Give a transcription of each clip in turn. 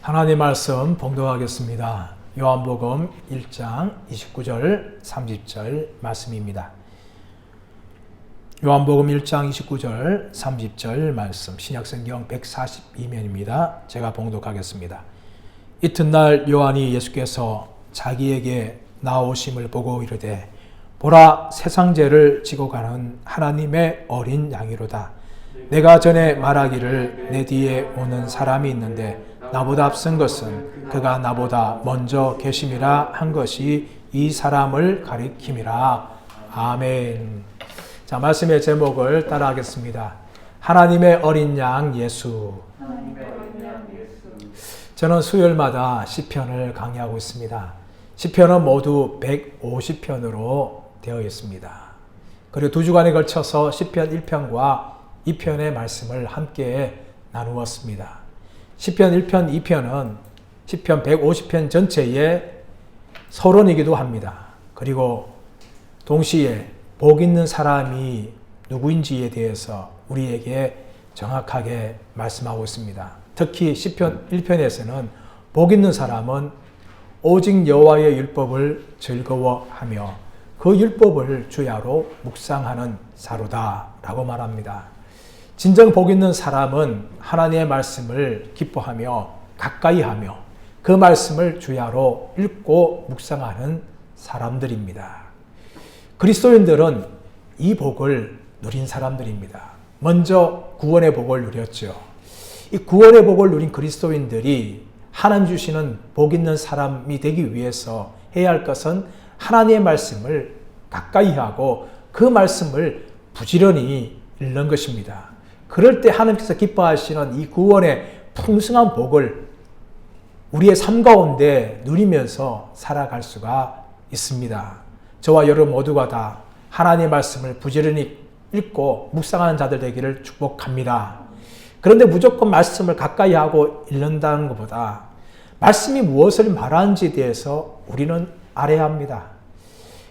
하나님 말씀 봉독하겠습니다. 요한복음 1장 29절 30절 말씀입니다. 요한복음 1장 29절 30절 말씀, 신약성경 142면입니다. 제가 봉독하겠습니다. 이튿날 요한이 예수께서 자기에게 나오심을 보고 이르되 보라, 세상 죄를 지고 가는 하나님의 어린 양이로다. 내가 전에 말하기를 내 뒤에 오는 사람이 있는데 나보다 앞선 것은 그가 나보다 먼저 계심이라 한 것이 이 사람을 가리킴이라. 아멘. 자, 말씀의 제목을 따라하겠습니다. 하나님의 어린 양 예수. 저는 수요일마다 시편을 강의하고 있습니다. 시편은 모두 150편으로 되어 있습니다. 그리고 두 주간에 걸쳐서 시편 1편과 2편의 말씀을 함께 나누었습니다. 시편 1편, 2편은 시편 150편 전체의 서론이기도 합니다. 그리고 동시에 복 있는 사람이 누구인지에 대해서 우리에게 정확하게 말씀하고 있습니다. 특히 시편 1편에서는 복 있는 사람은 오직 여호와의 율법을 즐거워하며 그 율법을 주야로 묵상하는 자로다 라고 말합니다. 진정 복 있는 사람은 하나님의 말씀을 기뻐하며 가까이하며 그 말씀을 주야로 읽고 묵상하는 사람들입니다. 그리스도인들은 이 복을 누린 사람들입니다. 먼저 구원의 복을 누렸죠. 이 구원의 복을 누린 그리스도인들이 하나님 주시는 복 있는 사람이 되기 위해서 해야 할 것은 하나님의 말씀을 가까이하고 그 말씀을 부지런히 읽는 것입니다. 그럴 때 하나님께서 기뻐하시는 이 구원의 풍성한 복을 우리의 삶 가운데 누리면서 살아갈 수가 있습니다. 저와 여러분 모두가 다 하나님의 말씀을 부지런히 읽고 묵상하는 자들 되기를 축복합니다. 그런데 무조건 말씀을 가까이 하고 읽는다는 것보다 말씀이 무엇을 말하는지에 대해서 우리는 알아야 합니다.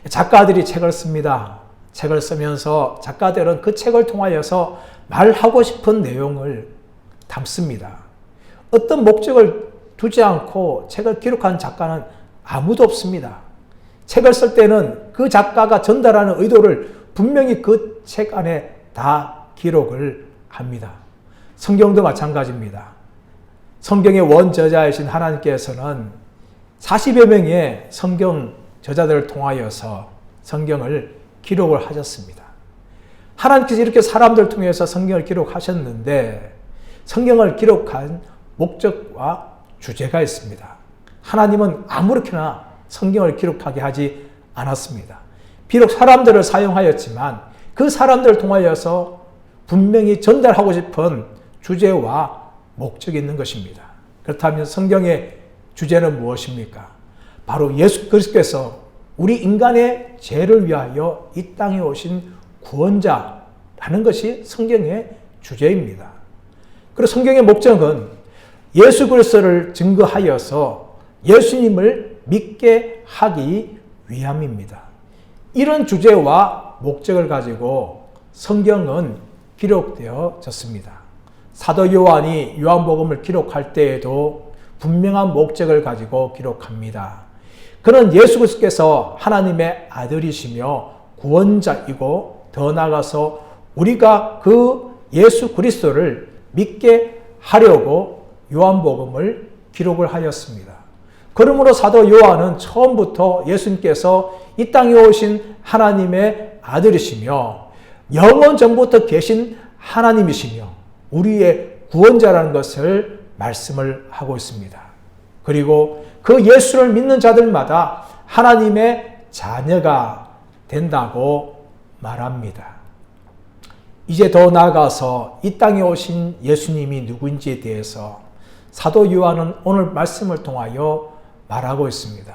작가들이 책을 씁니다. 책을 쓰면서 작가들은 그 책을 통하여서 말하고 싶은 내용을 담습니다. 어떤 목적을 두지 않고 책을 기록한 작가는 아무도 없습니다. 책을 쓸 때는 그 작가가 전달하는 의도를 분명히 그 책 안에 다 기록을 합니다. 성경도 마찬가지입니다. 성경의 원저자이신 하나님께서는 40여 명의 성경 저자들을 통하여서 성경을 기록을 하셨습니다. 하나님께서 이렇게 사람들을 통해서 성경을 기록하셨는데 성경을 기록한 목적과 주제가 있습니다. 하나님은 아무렇게나 성경을 기록하게 하지 않았습니다. 비록 사람들을 사용하였지만 그 사람들을 통하여서 분명히 전달하고 싶은 주제와 목적이 있는 것입니다. 그렇다면 성경의 주제는 무엇입니까? 바로 예수 그리스도께서 우리 인간의 죄를 위하여 이 땅에 오신 구원자라는 것이 성경의 주제입니다. 그리고 성경의 목적은 예수 그리스도를 증거하여서 예수님을 믿게 하기 위함입니다. 이런 주제와 목적을 가지고 성경은 기록되어졌습니다. 사도 요한이 요한복음을 기록할 때에도 분명한 목적을 가지고 기록합니다. 그는 예수 그리스도께서 하나님의 아들이시며 구원자이고 더 나아가서 우리가 그 예수 그리스도를 믿게 하려고 요한복음을 기록을 하였습니다. 그러므로 사도 요한은 처음부터 예수님께서 이 땅에 오신 하나님의 아들이시며 영원 전부터 계신 하나님이시며 우리의 구원자라는 것을 말씀을 하고 있습니다. 그리고 그 예수를 믿는 자들마다 하나님의 자녀가 된다고 말합니다. 이제 더 나아가서 이 땅에 오신 예수님이 누구인지에 대해서 사도 요한은 오늘 말씀을 통하여 말하고 있습니다.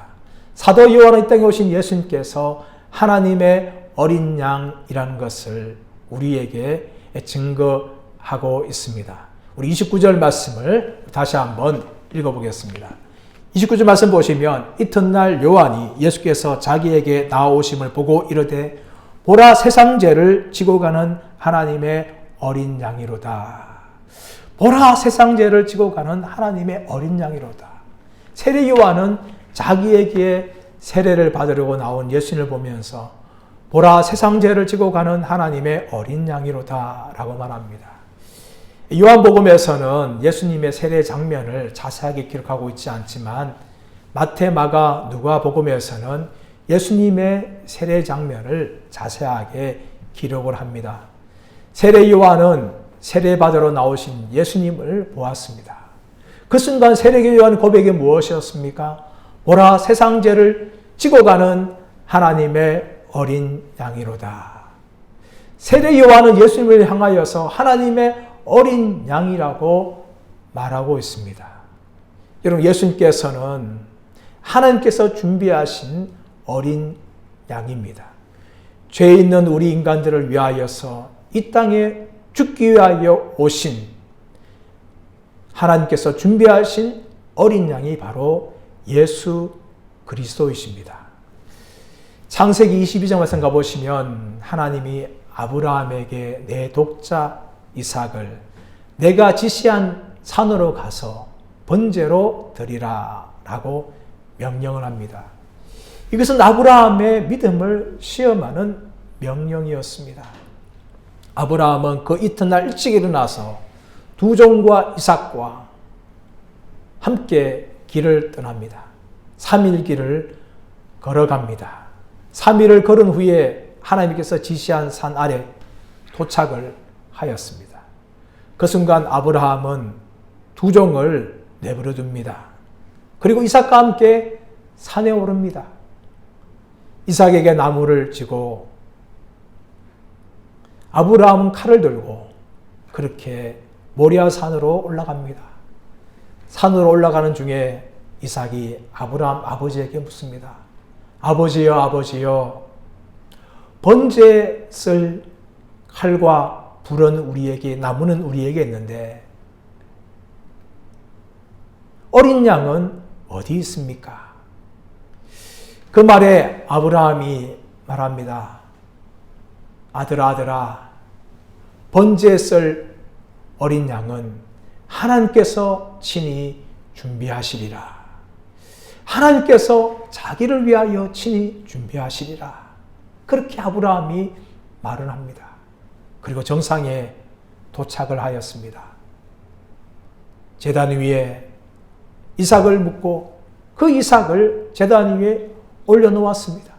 사도 요한은 이 땅에 오신 예수님께서 하나님의 어린 양이라는 것을 우리에게 증거하고 있습니다. 우리 29절 말씀을 다시 한번 읽어보겠습니다. 29절 말씀 보시면 이튿날 요한이 예수께서 자기에게 나오심을 보고 이르되 보라, 세상 죄를 지고 가는 하나님의 어린 양이로다. 보라 세상 죄를 지고 가는 하나님의 어린 양이로다. 세례 요한은 자기에게 세례를 받으려고 나온 예수님을 보면서 보라 세상 죄를 지고 가는 하나님의 어린 양이로다 라고 말합니다. 요한복음에서는 예수님의 세례 장면을 자세하게 기록하고 있지 않지만 마태, 마가, 누가복음에서는 예수님의 세례 장면을 자세하게 기록을 합니다. 세례 요한은 세례받으러 나오신 예수님을 보았습니다. 그 순간 세례 요한 고백이 무엇이었습니까? 보라 세상 죄를 지고 가는 하나님의 어린 양이로다. 세례 요한은 예수님을 향하여서 하나님의 어린 양이라고 말하고 있습니다. 여러분, 예수님께서는 하나님께서 준비하신 어린 양입니다. 죄 있는 우리 인간들을 위하여서 이 땅에 죽기 위하여 오신 하나님께서 준비하신 어린 양이 바로 예수 그리스도이십니다. 창세기 22장 말씀 가보시면 하나님이 아브라함에게 내 독자 이삭을 내가 지시한 산으로 가서 번제로 드리라 라고 명령을 합니다. 이것은 아브라함의 믿음을 시험하는 명령이었습니다. 아브라함은 그 이튿날 일찍 일어나서 두 종과 이삭과 함께 길을 떠납니다. 3일 길을 걸어갑니다. 3일을 걸은 후에 하나님께서 지시한 산 아래 도착을 하였습니다. 그 순간 아브라함은 두 종을 내버려 둡니다. 그리고 이삭과 함께 산에 오릅니다. 이삭에게 나무를 쥐고 아브라함은 칼을 들고 그렇게 모리아 산으로 올라갑니다. 산으로 올라가는 중에 이삭이 아브라함 아버지에게 묻습니다. 아버지여, 아버지여, 번제 쓸 칼과 불은 우리에게, 나무는 우리에게 있는데 어린 양은 어디 있습니까? 그 말에 아브라함이 말합니다. 아들아, 아들아, 번제 쓸 어린 양은 하나님께서 친히 준비하시리라. 하나님께서 자기를 위하여 친히 준비하시리라. 그렇게 아브라함이 말을 합니다. 그리고 정상에 도착을 하였습니다. 제단 위에 이삭을 묻고 그 이삭을 제단 위에 올려놓았습니다.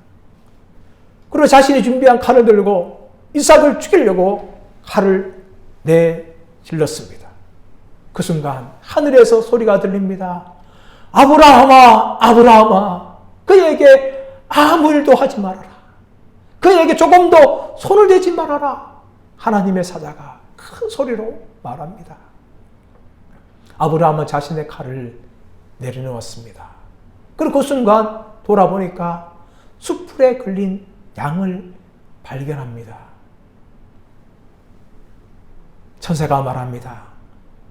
그리고 자신이 준비한 칼을 들고 이삭을 죽이려고 칼을 내질렀습니다. 그 순간 하늘에서 소리가 들립니다. 아브라함아, 아브라함아, 그에게 아무 일도 하지 말아라. 그에게 조금도 손을 대지 말아라. 하나님의 사자가 큰 소리로 말합니다. 아브라함은 자신의 칼을 내려놓았습니다. 그리고 그 순간 돌아보니까 숯불에 걸린 양을 발견합니다. 천사가 말합니다.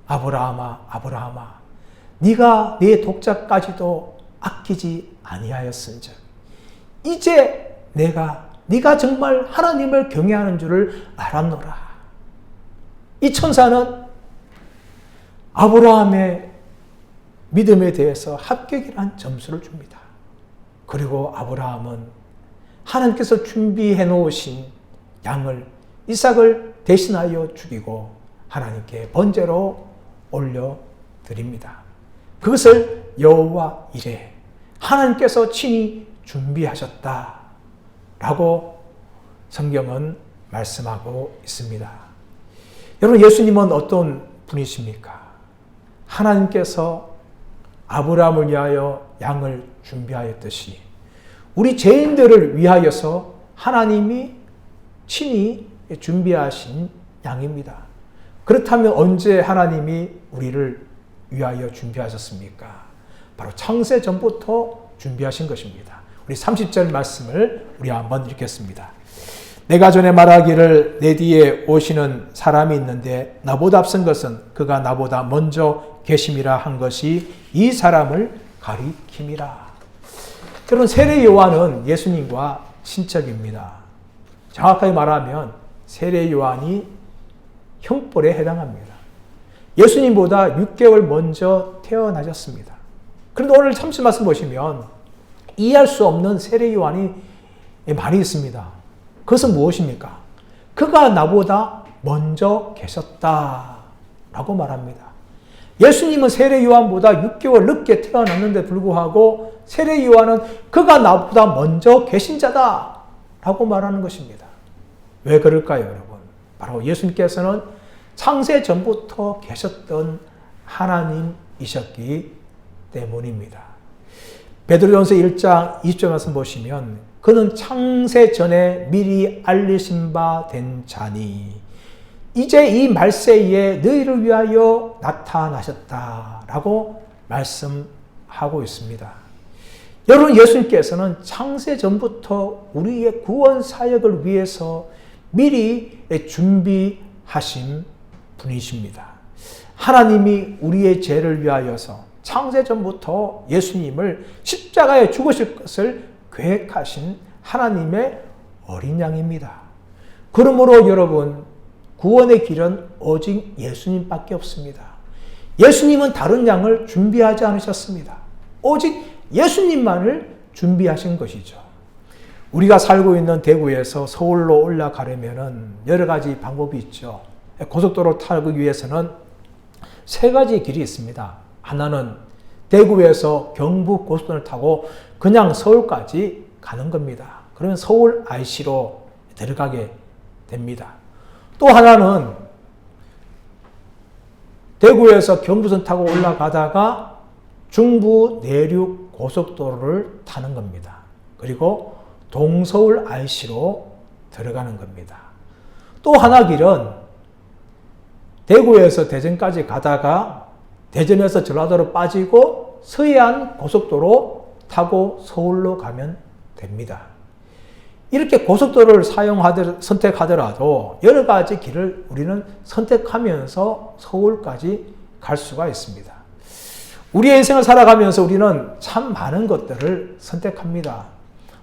아브라함아, 아브라함아, 네가 네 독자까지도 아끼지 아니하였은즉 이제 네가 정말 하나님을 경외하는 줄을 알았노라. 이 천사는 아브라함의 믿음에 대해서 합격이란 점수를 줍니다. 그리고 아브라함은 하나님께서 준비해 놓으신 양을, 이삭을 대신하여 죽이고 하나님께 번제로 올려드립니다. 그것을 여호와 이레, 하나님께서 친히 준비하셨다 라고 성경은 말씀하고 있습니다. 여러분, 예수님은 어떤 분이십니까? 하나님께서 아브라함을 위하여 양을 준비하였듯이 우리 죄인들을 위하여서 하나님이 친히 준비하신 양입니다. 그렇다면 언제 하나님이 우리를 위하여 준비하셨습니까? 바로 창세 전부터 준비하신 것입니다. 우리 30절 말씀을 우리 한번 읽겠습니다. 내가 전에 말하기를 내 뒤에 오시는 사람이 있는데 나보다 앞선 것은 그가 나보다 먼저 계심이라 한 것이 이 사람을 가리킴이라. 여러분, 세례 요한은 예수님과 친척입니다. 정확하게 말하면 세례 요한이 형벌에 해당합니다. 예수님보다 6개월 먼저 태어나셨습니다. 그런데 오늘 30 말씀 보시면 이해할 수 없는 세례 요한이 말이 있습니다. 그것은 무엇입니까? 그가 나보다 먼저 계셨다라고 말합니다. 예수님은 세례 요한보다 6개월 늦게 태어났는데 불구하고 세례 요한은 그가 나보다 먼저 계신 자다라고 말하는 것입니다. 왜 그럴까요, 여러분? 바로 예수님께서는 창세 전부터 계셨던 하나님이셨기 때문입니다. 베드로전서 1장 20절 말씀 보시면 그는 창세 전에 미리 알리신 바 된 자니 이제 이 말세에 너희를 위하여 나타나셨다라고 말씀하고 있습니다. 여러분, 예수님께서는 창세 전부터 우리의 구원 사역을 위해서 미리 준비하신 분이십니다. 하나님이 우리의 죄를 위하여서 창세 전부터 예수님을 십자가에 죽으실 것을 계획하신 하나님의 어린 양입니다. 그러므로 여러분, 구원의 길은 오직 예수님밖에 없습니다. 예수님은 다른 양을 준비하지 않으셨습니다. 오직 예수님만을 준비하신 것이죠. 우리가 살고 있는 대구에서 서울로 올라가려면 여러 가지 방법이 있죠. 고속도로 타기 위해서는 세 가지 길이 있습니다. 하나는 대구에서 경부 고속도로를 타고 그냥 서울까지 가는 겁니다. 그러면 서울 IC로 들어가게 됩니다. 또 하나는 대구에서 경부선 타고 올라가다가 중부 내륙 고속도로를 타는 겁니다. 그리고 동서울 IC로 들어가는 겁니다. 또 하나 길은 대구에서 대전까지 가다가 대전에서 전라도로 빠지고 서해안 고속도로 타고 서울로 가면 됩니다. 이렇게 고속도로를 선택하더라도 여러 가지 길을 우리는 선택하면서 서울까지 갈 수가 있습니다. 우리의 인생을 살아가면서 우리는 참 많은 것들을 선택합니다.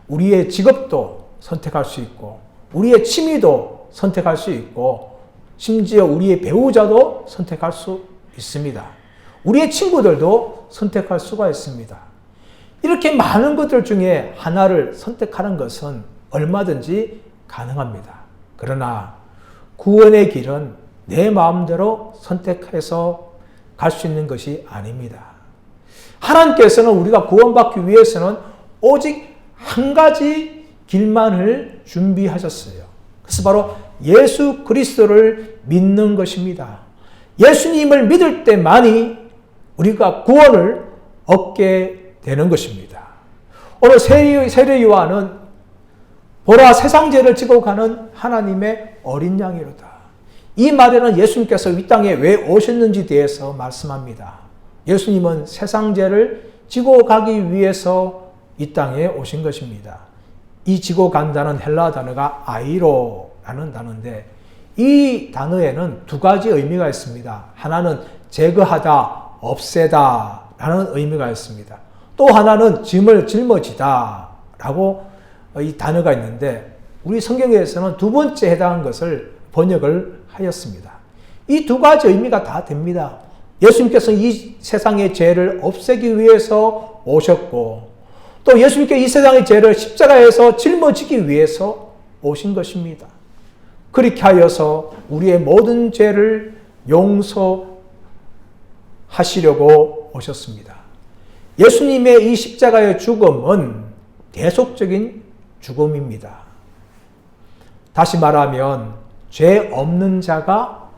우리의 직업도 선택할 수 있고, 우리의 취미도 선택할 수 있고, 심지어 우리의 배우자도 선택할 수 있습니다. 우리의 친구들도 선택할 수가 있습니다. 이렇게 많은 것들 중에 하나를 선택하는 것은 얼마든지 가능합니다. 그러나 구원의 길은 내 마음대로 선택해서 갈 수 있는 것이 아닙니다. 하나님께서는 우리가 구원받기 위해서는 오직 한 가지 길만을 준비하셨어요. 그래서 바로 예수 그리스도를 믿는 것입니다. 예수님을 믿을 때만이 우리가 구원을 얻게 되는 것입니다. 오늘 세례 요한은 보라 세상 죄를 지고 가는 하나님의 어린 양이로다. 이 말에는 예수님께서 이 땅에 왜 오셨는지 대해서 말씀합니다. 예수님은 세상 죄를 지고 가기 위해서 이 땅에 오신 것입니다. 이 지고 간다는 헬라 단어가 아이로라는 단어인데 이 단어에는 두 가지 의미가 있습니다. 하나는 제거하다, 없애다 라는 의미가 있습니다. 또 하나는 짐을 짊어지다 라고 이 단어가 있는데 우리 성경에서는 두 번째 해당한 것을 번역을 하였습니다. 이 두 가지 의미가 다 됩니다. 예수님께서 이 세상의 죄를 없애기 위해서 오셨고 또 예수님께 이 세상의 죄를 십자가에서 짊어지기 위해서 오신 것입니다. 그렇게 하여서 우리의 모든 죄를 용서하시려고 오셨습니다. 예수님의 이 십자가의 죽음은 대속적인 죽음입니다. 다시 말하면 죄 없는 자가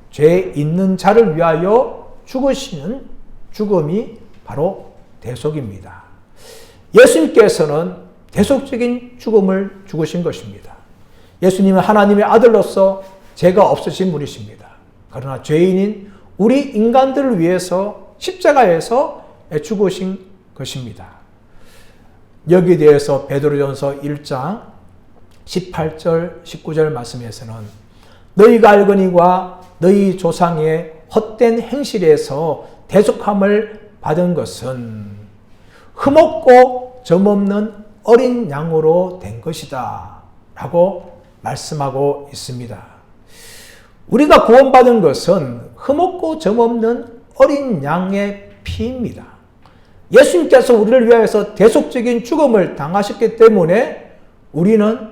죄 있는 자를 위하여 죽으시는 죽음이 바로 대속입니다. 예수님께서는 대속적인 죽음을 죽으신 것입니다. 예수님은 하나님의 아들로서 죄가 없으신 분이십니다. 그러나 죄인인 우리 인간들을 위해서 십자가에서 죽으신 것입니다. 여기에 대해서 베드로전서 1장 18절 19절 말씀에서는 너희가 알거니와 너희 조상의 헛된 행실에서 대속함을 받은 것은 흠없고 점없는 어린 양으로 된 것이다 라고 말씀하고 있습니다. 우리가 구원받은 것은 흠없고 점없는 어린 양의 피입니다. 예수님께서 우리를 위하여서 대속적인 죽음을 당하셨기 때문에 우리는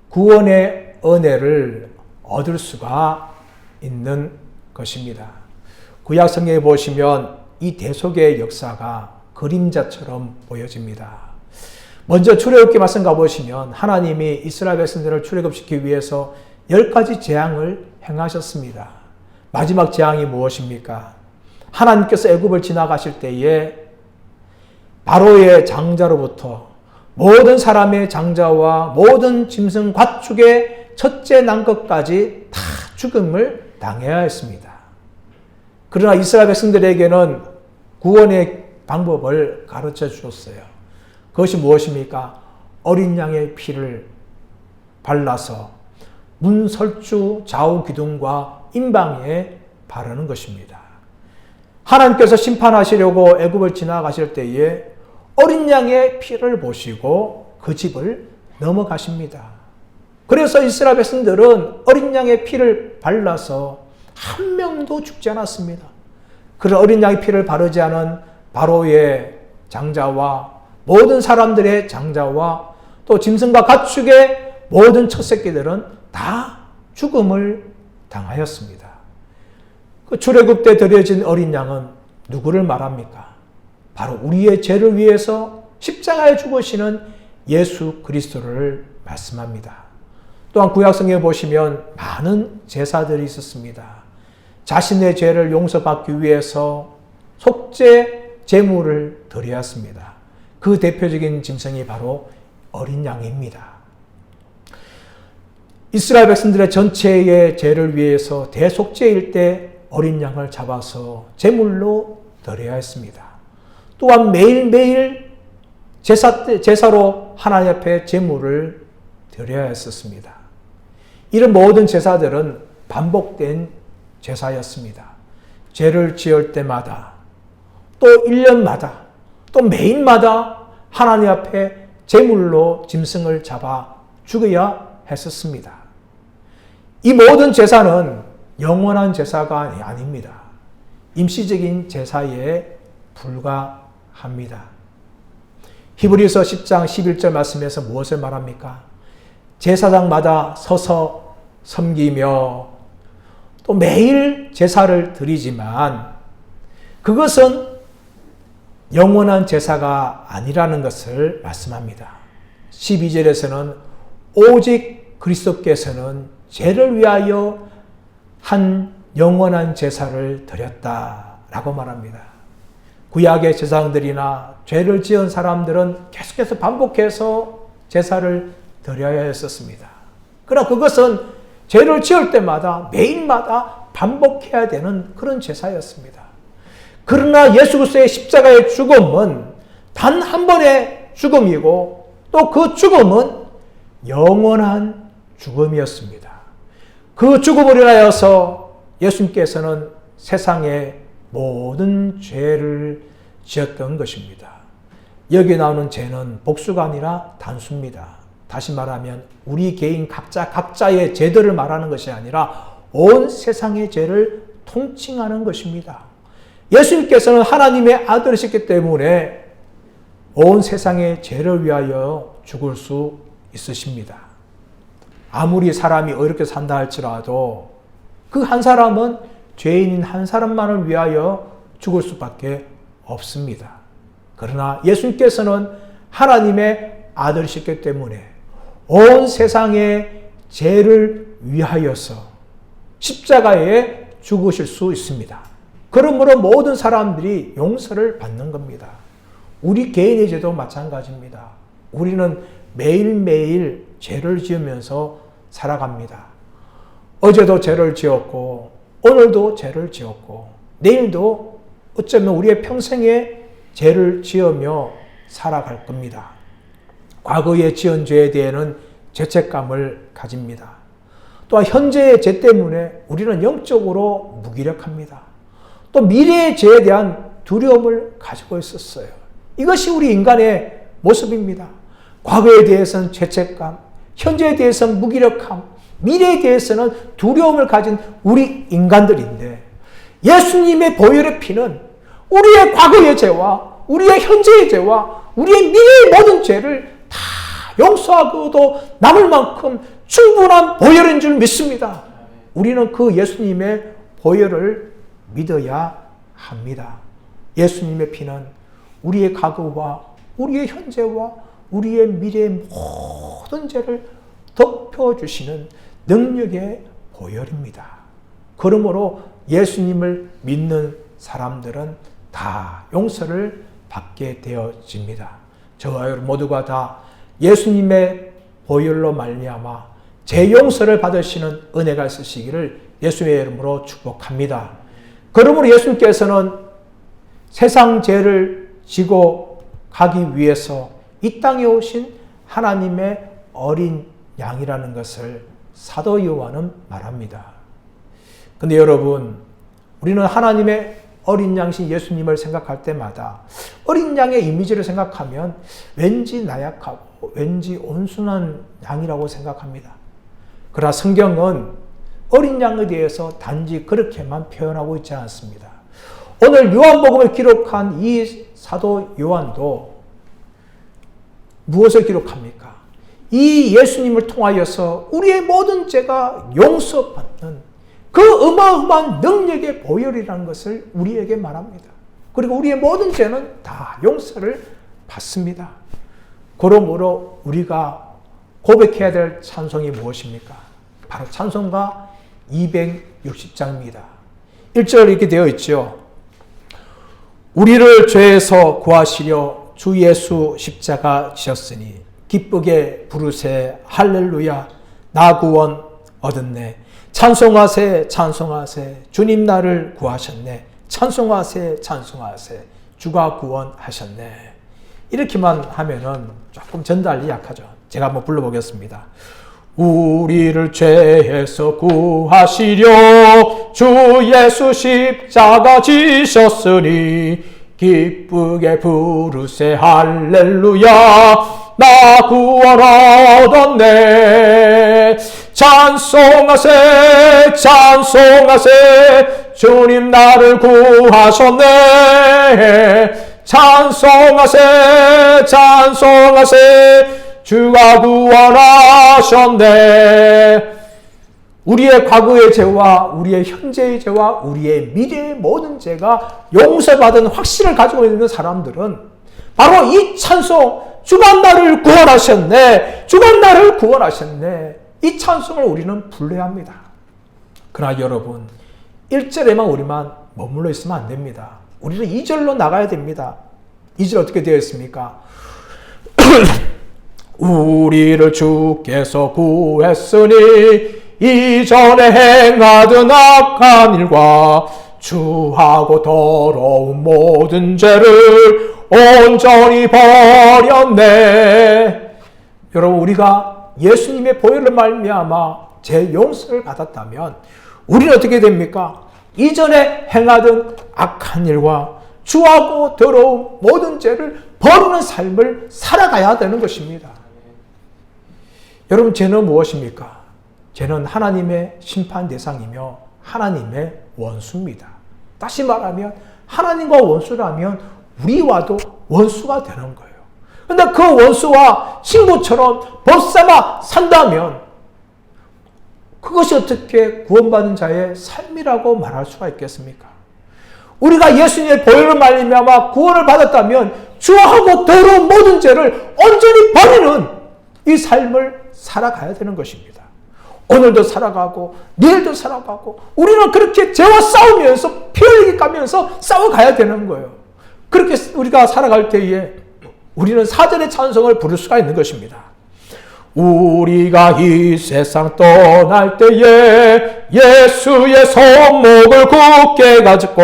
구원의 은혜를 얻을 수가 있는 것입니다. 구약 성경에 보시면 이 대속의 역사가 그림자처럼 보여집니다. 먼저 출애굽기 말씀 가보시면 하나님이 이스라엘 백성들을 출애굽시키기 위해서 10가지 재앙을 행하셨습니다. 마지막 재앙이 무엇입니까? 하나님께서 애굽을 지나가실 때에 바로의 장자로부터 모든 사람의 장자와 모든 짐승 가축의 첫째 난 것까지 다 죽음을 당해야 했습니다. 그러나 이스라엘 백성들에게는 구원의 방법을 가르쳐 주셨어요. 그것이 무엇입니까? 어린 양의 피를 발라서 문설주 좌우 기둥과 임방에 바르는 것입니다. 하나님께서 심판하시려고 애굽을 지나가실 때에 어린 양의 피를 보시고 그 집을 넘어가십니다. 그래서 이스라엘 백성들은 어린 양의 피를 발라서 한 명도 죽지 않았습니다. 그런 어린 양의 피를 바르지 않은 바로의 장자와 모든 사람들의 장자와 또 짐승과 가축의 모든 첫 새끼들은 다 죽음을 당하였습니다. 그 출애굽 때 드려진 어린 양은 누구를 말합니까? 바로 우리의 죄를 위해서 십자가에 죽으시는 예수 그리스도를 말씀합니다. 또한 구약성경에 보시면 많은 제사들이 있었습니다. 자신의 죄를 용서받기 위해서 속죄 제물을 드려야 했습니다. 그 대표적인 짐승이 바로 어린 양입니다. 이스라엘 백성들의 전체의 죄를 위해서 대속죄일 때 어린 양을 잡아서 제물로 드려야 했습니다. 또한 매일매일 제사로 하나님 앞에 제물을 드려야 했었습니다. 이런 모든 제사들은 반복된 제사였습니다. 죄를 지을 때마다 또 1년마다 또 매일마다 하나님 앞에 제물로 짐승을 잡아 죽여야 했었습니다. 이 모든 제사는 영원한 제사가 아닙니다. 임시적인 제사에 불과합니다. 히브리서 10장 11절 말씀에서 무엇을 말합니까? 제사장마다 서서 섬기며 또 매일 제사를 드리지만 그것은 영원한 제사가 아니라는 것을 말씀합니다. 12절에서는 오직 그리스도께서는 죄를 위하여 한 영원한 제사를 드렸다라고 말합니다. 구약의 제사장들이나 죄를 지은 사람들은 계속해서 반복해서 제사를 드려야 했었습니다. 그러나 그것은 죄를 지을 때마다 매일마다 반복해야 되는 그런 제사였습니다. 그러나 예수 그리스도의 십자가의 죽음은 단 한 번의 죽음이고 또 그 죽음은 영원한 죽음이었습니다. 그 죽음을 인하여서 예수님께서는 세상의 모든 죄를 지었던 것입니다. 여기 나오는 죄는 복수가 아니라 단수입니다. 다시 말하면 우리 개인 각자의 죄들을 말하는 것이 아니라 온 세상의 죄를 통칭하는 것입니다. 예수님께서는 하나님의 아들이셨기 때문에 온 세상의 죄를 위하여 죽을 수 있으십니다. 아무리 사람이 어렵게 산다 할지라도 그 한 사람은 죄인인 한 사람만을 위하여 죽을 수밖에 없습니다. 그러나 예수님께서는 하나님의 아들이셨기 때문에 온 세상의 죄를 위하여서 십자가에 죽으실 수 있습니다. 그러므로 모든 사람들이 용서를 받는 겁니다. 우리 개인의 죄도 마찬가지입니다. 우리는 매일매일 죄를 지으면서 살아갑니다. 어제도 죄를 지었고 오늘도 죄를 지었고 내일도 어쩌면 우리의 평생에 죄를 지으며 살아갈 겁니다. 과거에 지은 죄에 대해서는 죄책감을 가집니다. 또한 현재의 죄 때문에 우리는 영적으로 무기력합니다. 또 미래의 죄에 대한 두려움을 가지고 있었어요. 이것이 우리 인간의 모습입니다. 과거에 대해서는 죄책감, 현재에 대해서는 무기력함, 미래에 대해서는 두려움을 가진 우리 인간들인데 예수님의 보혈의 피는 우리의 과거의 죄와 우리의 현재의 죄와 우리의 미래의 모든 죄를 다 용서하고도 남을 만큼 충분한 보혈인 줄 믿습니다. 우리는 그 예수님의 보혈을 믿어야 합니다. 예수님의 피는 우리의 과거와 우리의 현재와 우리의 미래의 모든 죄를 덮여주시는 능력의 보혈입니다. 그러므로 예수님을 믿는 사람들은 다 용서를 받게 되어집니다. 저와 여러분 모두가 다 예수님의 보혈로 말미암아 제 용서를 받으시는 은혜가 있으시기를 예수의 이름으로 축복합니다. 그러므로 예수님께서는 세상 죄를 지고 가기 위해서 이 땅에 오신 하나님의 어린 양이라는 것을 사도 요한은 말합니다. 근데 여러분, 우리는 하나님의 어린 양신 예수님을 생각할 때마다 어린 양의 이미지를 생각하면 왠지 나약하고 왠지 온순한 양이라고 생각합니다. 그러나 성경은 어린 양에 대해서 단지 그렇게만 표현하고 있지 않습니다. 오늘 요한복음을 기록한 이 사도 요한도 무엇을 기록합니까? 이 예수님을 통하여서 우리의 모든 죄가 용서받는 그 어마어마한 능력의 보혈이라는 것을 우리에게 말합니다. 그리고 우리의 모든 죄는 다 용서를 받습니다. 그러므로 우리가 고백해야 될 찬송이 무엇입니까? 바로 찬송가 260장입니다. 1절 이렇게 되어 있죠. 우리를 죄에서 구하시려 주 예수 십자가 지셨으니 기쁘게 부르세 할렐루야 나 구원 얻었네. 찬송하세 찬송하세 주님 나를 구하셨네. 찬송하세 찬송하세 주가 구원하셨네. 이렇게만 하면은 조금 전달이 약하죠. 제가 한번 불러보겠습니다. 우리를 죄에서 구하시려 주 예수 십자가 지셨으니 기쁘게 부르세 할렐루야 나 구원 얻었네. 찬송하세 찬송하세 주님 나를 구하셨네. 찬송하세 찬송하세 주가 구원하셨네. 우리의 과거의 죄와 우리의 현재의 죄와 우리의 미래의 모든 죄가 용서받은 확신을 가지고 있는 사람들은 바로 이 찬송 주가 나를 구원하셨네 주가 나를 구원하셨네 이 찬송을 우리는 불러야 합니다. 그러나 여러분 1절에만 우리만 머물러 있으면 안 됩니다. 우리는 2절로 나가야 됩니다. 2절 어떻게 되어 있습니까? 우리를 주께서 구했으니 이전에 행하던 악한 일과 추하고 더러운 모든 죄를 온전히 버렸네. 여러분 우리가 예수님의 보혈로 말미암아 제 용서를 받았다면 우리는 어떻게 됩니까? 이전에 행하던 악한 일과 추하고 더러운 모든 죄를 버리는 삶을 살아가야 되는 것입니다. 여러분 죄는 무엇입니까? 죄는 하나님의 심판 대상이며 하나님의 원수입니다. 다시 말하면 하나님과 원수라면 우리와도 원수가 되는 거예요. 그런데 그 원수와 친구처럼 벗삼아 산다면 그것이 어떻게 구원받은 자의 삶이라고 말할 수가 있겠습니까? 우리가 예수님의 보혈을 말미암아 구원을 받았다면 추하고 더러운 모든 죄를 온전히 버리는 이 삶을 살아가야 되는 것입니다. 오늘도 살아가고 내일도 살아가고 우리는 그렇게 죄와 싸우면서 피 흘리게 까면서 싸워가야 되는 거예요. 그렇게 우리가 살아갈 때에 우리는 사전의 찬송을 부를 수가 있는 것입니다. 우리가 이 세상 떠날 때에 예수의 손목을 굳게 가지고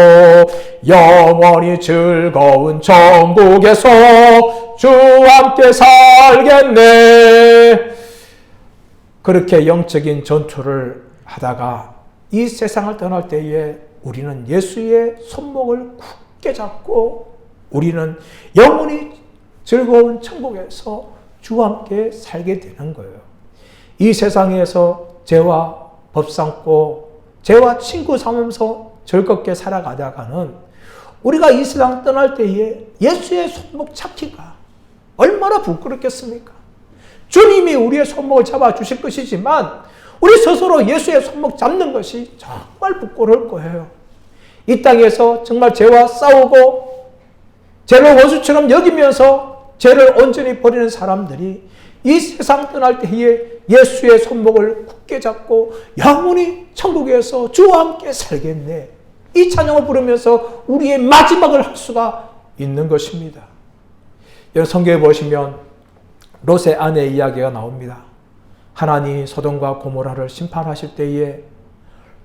영원히 즐거운 천국에서 주와 함께 살겠네. 그렇게 영적인 전투를 하다가 이 세상을 떠날 때에 우리는 예수의 손목을 굳게 잡고 우리는 영원히 즐거운 천국에서 주와 함께 살게 되는 거예요. 이 세상에서 죄와 법 삼고 죄와 친구 삼으면서 즐겁게 살아가다가는 우리가 이 세상 떠날 때에 예수의 손목 잡기가 얼마나 부끄럽겠습니까? 주님이 우리의 손목을 잡아주실 것이지만 우리 스스로 예수의 손목 잡는 것이 정말 부끄러울 거예요. 이 땅에서 정말 죄와 싸우고 죄를 원수처럼 여기면서 죄를 온전히 버리는 사람들이 이 세상 떠날 때에 예수의 손목을 굳게 잡고 영원히 천국에서 주와 함께 살겠네. 이 찬양을 부르면서 우리의 마지막을 할 수가 있는 것입니다. 여러분 성경에 보시면 롯의 아내 이야기가 나옵니다. 하나님이 소돔과 고모라를 심판하실 때에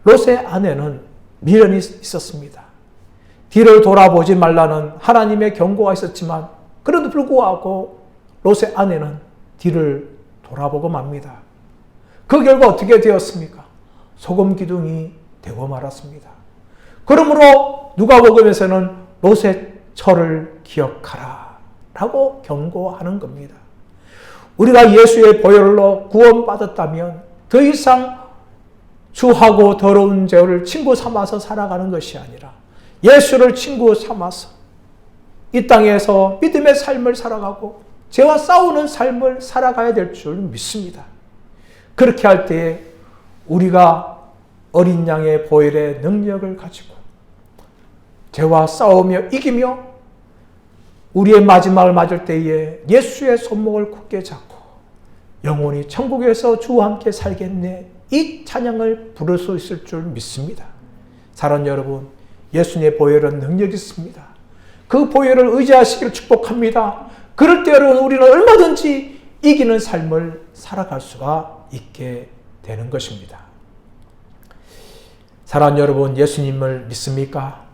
롯의 아내는 미련이 있었습니다. 뒤를 돌아보지 말라는 하나님의 경고가 있었지만 그래도 불구하고 롯의 아내는 뒤를 돌아보고 맙니다. 그 결과 어떻게 되었습니까? 소금 기둥이 되고 말았습니다. 그러므로 누가복음에서는 롯의 철을 기억하라 라고 경고하는 겁니다. 우리가 예수의 보혈로 구원받았다면 더 이상 주하고 더러운 죄를 친구 삼아서 살아가는 것이 아니라 예수를 친구 삼아서 이 땅에서 믿음의 삶을 살아가고 죄와 싸우는 삶을 살아가야 될 줄 믿습니다. 그렇게 할 때에 우리가 어린 양의 보혈의 능력을 가지고 죄와 싸우며 이기며 우리의 마지막을 맞을 때에 예수의 손목을 굳게 잡고 영원히 천국에서 주와 함께 살겠네. 이 찬양을 부를 수 있을 줄 믿습니다. 사랑하는 여러분, 예수님의 보혈은 능력이 있습니다. 그 보혈을 의지하시기를 축복합니다. 그럴 때 여러분 우리는 얼마든지 이기는 삶을 살아갈 수가 있게 되는 것입니다. 사랑하는 여러분, 예수님을 믿습니까?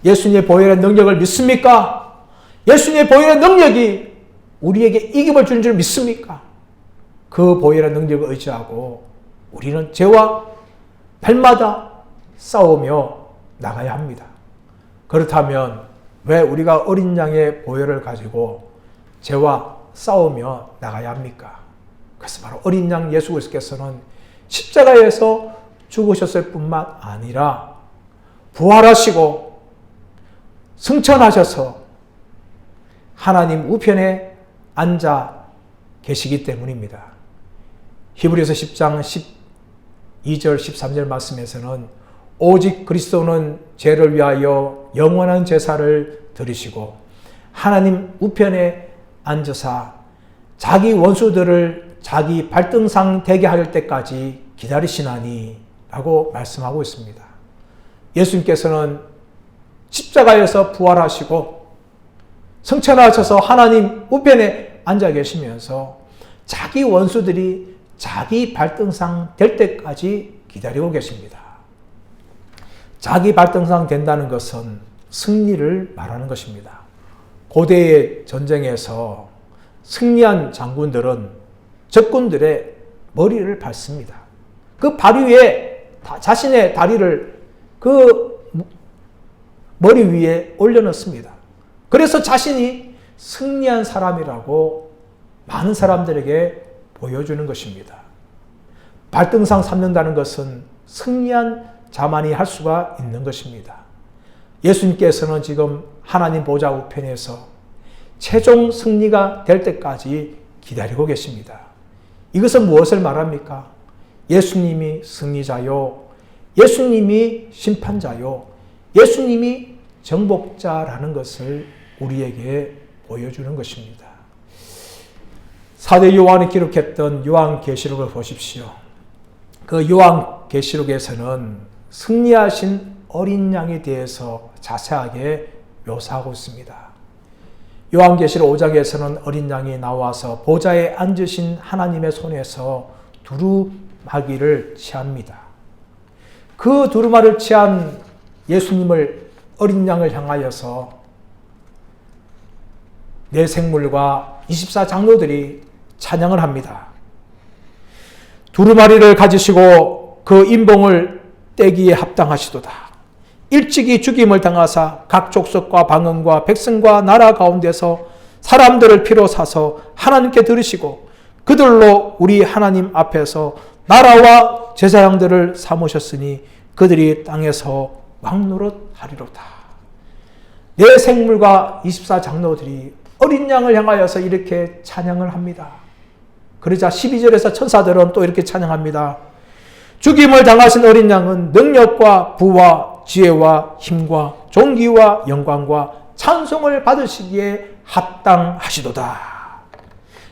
예수님의 보혈의 능력을 믿습니까? 예수님의 보혈의 능력이 우리에게 이김을 주는 줄 믿습니까? 그 보혈의 능력을 의지하고 우리는 죄와 발마다 싸우며 나가야 합니다. 그렇다면 왜 우리가 어린 양의 보혈을 가지고 죄와 싸우며 나가야 합니까? 그래서 바로 어린 양 예수 그리스도께서는 십자가에서 죽으셨을 뿐만 아니라 부활하시고 승천하셔서 하나님 우편에 앉아 계시기 때문입니다. 히브리서 10장 12절 13절 말씀에서는 오직 그리스도는 죄를 위하여 영원한 제사를 드리시고 하나님 우편에 앉으사 자기 원수들을 자기 발등상 되게 할 때까지 기다리시나니 라고 말씀하고 있습니다. 예수님께서는 십자가에서 부활하시고 승천하셔서 하나님 우편에 앉아 계시면서 자기 원수들이 자기 발등상 될 때까지 기다리고 계십니다. 자기 발등상 된다는 것은 승리를 말하는 것입니다. 고대의 전쟁에서 승리한 장군들은 적군들의 머리를 밟습니다. 그 발 위에 자신의 다리를 그 머리 위에 올려놓습니다. 그래서 자신이 승리한 사람이라고 많은 사람들에게 보여주는 것입니다. 발등상 삼는다는 것은 승리한 자만이 할 수가 있는 것입니다. 예수님께서는 지금 하나님 보좌 우편에서 최종 승리가 될 때까지 기다리고 계십니다. 이것은 무엇을 말합니까? 예수님이 승리자요, 예수님이 심판자요, 예수님이 정복자라는 것을 우리에게 보여주는 것입니다. 사도 요한이 기록했던 요한계시록을 보십시오. 그 요한계시록에서는 승리하신 어린 양에 대해서 자세하게 묘사하고 있습니다. 요한계시록 5장에서는 어린 양이 나와서 보좌에 앉으신 하나님의 손에서 두루마기를 취합니다. 그 두루마를 취한 예수님을 어린 양을 향하여서 내 생물과 24장로들이 찬양을 합니다. 두루마리를 가지시고 그 인봉을 떼기에 합당하시도다. 일찍이 죽임을 당하사 각 족속과 방언과 백성과 나라 가운데서 사람들을 피로 사서 하나님께 들으시고 그들로 우리 하나님 앞에서 나라와 제사장들을 삼으셨으니 그들이 땅에서 왕노릇하리로다. 내 생물과 24장로들이 어린 양을 향하여서 이렇게 찬양을 합니다. 그러자 12절에서 천사들은 또 이렇게 찬양합니다. 죽임을 당하신 어린 양은 능력과 부와 지혜와 힘과 존귀와 영광과 찬송을 받으시기에 합당하시도다.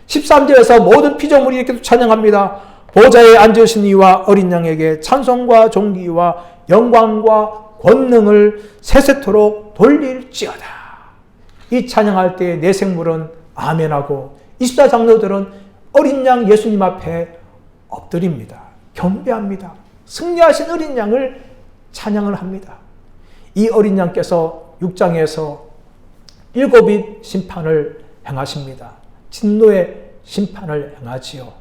13절에서 모든 피조물이 이렇게 찬양합니다. 보좌에 앉으신 이와 어린 양에게 찬송과 존귀와 영광과 권능을 세세토록 돌릴지어다. 이 찬양할 때 내 생물은 아멘하고 24장로들은 어린 양 예수님 앞에 엎드립니다. 경배합니다. 승리하신 어린 양을 찬양을 합니다. 이 어린 양께서 6장에서 7인 심판을 행하십니다. 진노의 심판을 행하지요.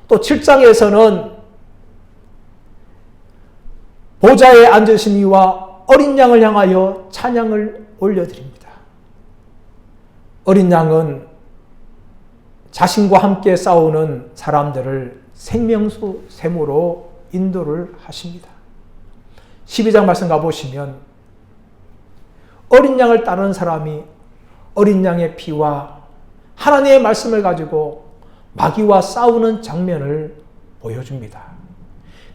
또 7장에서는 보좌에 앉으신 이와 어린 양을 향하여 찬양을 올려드립니다. 어린 양은 자신과 함께 싸우는 사람들을 생명수 샘으로 인도를 하십니다. 12장 말씀 가보시면 어린 양을 따르는 사람이 어린 양의 피와 하나님의 말씀을 가지고 마귀와 싸우는 장면을 보여줍니다.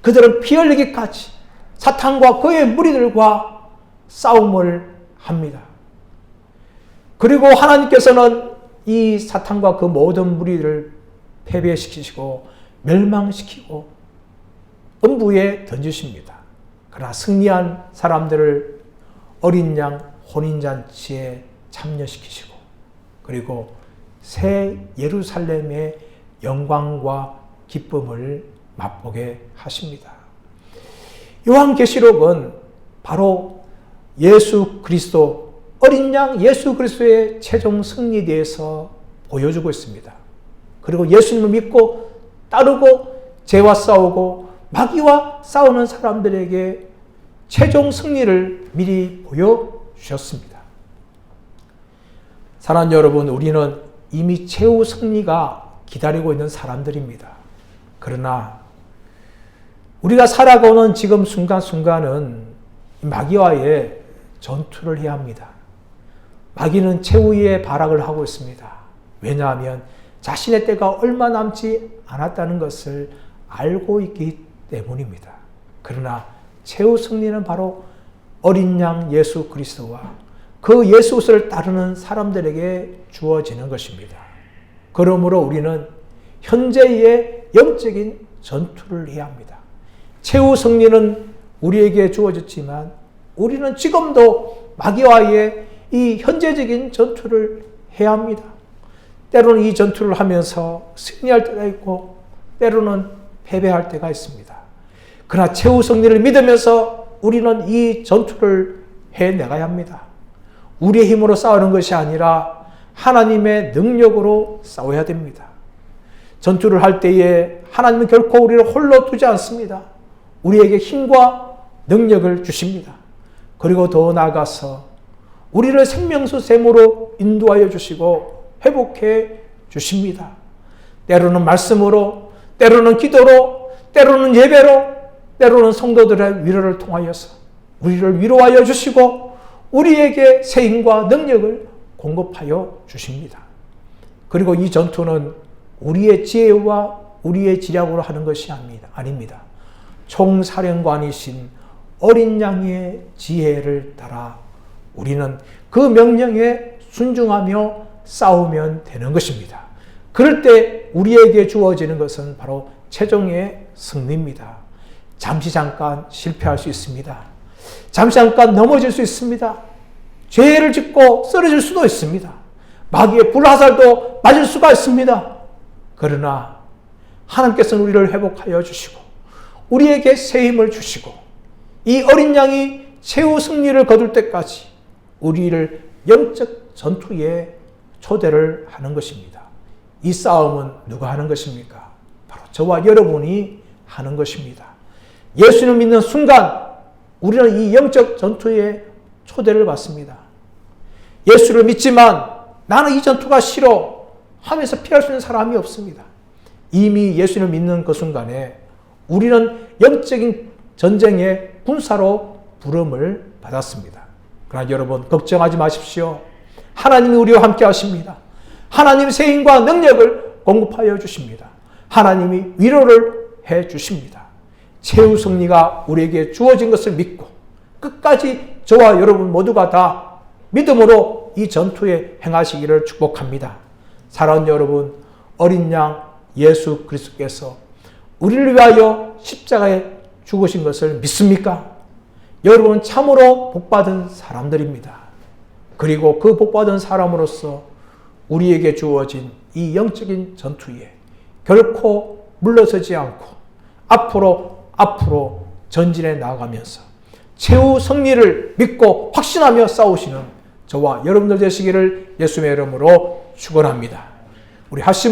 그들은 피 흘리기까지 사탄과 그의 무리들과 싸움을 합니다. 그리고 하나님께서는 이 사탄과 그 모든 무리를 패배시키시고 멸망시키고 음부에 던지십니다. 그러나 승리한 사람들을 어린 양 혼인잔치에 참여시키시고 그리고 새 예루살렘의 영광과 기쁨을 맛보게 하십니다. 요한계시록은 바로 예수 그리스도, 어린 양 예수 그리스도의 최종 승리에 대해서 보여주고 있습니다. 그리고 예수님을 믿고 따르고 죄와 싸우고 마귀와 싸우는 사람들에게 최종 승리를 미리 보여주셨습니다. 사랑하는 여러분, 우리는 이미 최후 승리가 기다리고 있는 사람들입니다. 그러나 우리가 살아가는 지금 순간순간은 마귀와의 전투를 해야 합니다. 마귀는 최후의 발악을 하고 있습니다. 왜냐하면 자신의 때가 얼마 남지 않았다는 것을 알고 있기 때문입니다. 그러나 최후 승리는 바로 어린 양 예수 그리스도와 그 예수를 따르는 사람들에게 주어지는 것입니다. 그러므로 우리는 현재의 영적인 전투를 해야 합니다. 최후 승리는 우리에게 주어졌지만 우리는 지금도 마귀와의 이 현재적인 전투를 해야 합니다. 때로는 이 전투를 하면서 승리할 때가 있고 때로는 패배할 때가 있습니다. 그러나 최후 승리를 믿으면서 우리는 이 전투를 해내가야 합니다. 우리의 힘으로 싸우는 것이 아니라 하나님의 능력으로 싸워야 됩니다. 전투를 할 때에 하나님은 결코 우리를 홀로 두지 않습니다. 우리에게 힘과 능력을 주십니다. 그리고 더 나아가서 우리를 생명수 샘으로 인도하여 주시고 회복해 주십니다. 때로는 말씀으로, 때로는 기도로, 때로는 예배로, 때로는 성도들의 위로를 통하여서 우리를 위로하여 주시고 우리에게 새 힘과 능력을 공급하여 주십니다. 그리고 이 전투는 우리의 지혜와 우리의 지략으로 하는 것이 아닙니다. 총사령관이신 어린 양의 지혜를 따라 우리는 그 명령에 순종하며 싸우면 되는 것입니다. 그럴 때 우리에게 주어지는 것은 바로 최종의 승리입니다. 잠시 잠깐 실패할 수 있습니다. 잠시 잠깐 넘어질 수 있습니다. 죄를 짓고 쓰러질 수도 있습니다. 마귀의 불화살도 맞을 수가 있습니다. 그러나 하나님께서는 우리를 회복하여 주시고 우리에게 새 힘을 주시고 이 어린 양이 최후 승리를 거둘 때까지 우리를 영적 전투에 초대를 하는 것입니다. 이 싸움은 누가 하는 것입니까? 바로 저와 여러분이 하는 것입니다. 예수를 믿는 순간 우리는 이 영적 전투에 초대를 받습니다. 예수를 믿지만 나는 이 전투가 싫어 하면서 피할 수 있는 사람이 없습니다. 이미 예수를 믿는 그 순간에 우리는 영적인 전쟁의 군사로 부름을 받았습니다. 그러나 여러분 걱정하지 마십시오. 하나님이 우리와 함께 하십니다. 하나님 새 힘과 능력을 공급하여 주십니다. 하나님이 위로를 해 주십니다. 최후 승리가 우리에게 주어진 것을 믿고 끝까지 저와 여러분 모두가 다 믿음으로 이 전투에 행하시기를 축복합니다. 사랑하는 여러분, 어린 양 예수 그리스도께서 우리를 위하여 십자가에 죽으신 것을 믿습니까? 여러분 참으로 복받은 사람들입니다. 그리고 그 복받은 사람으로서 우리에게 주어진 이 영적인 전투에 결코 물러서지 않고 앞으로 전진해 나아가면서 최후 승리를 믿고 확신하며 싸우시는 저와 여러분들 되시기를 예수님의 이름으로 축원합니다. 우리 하심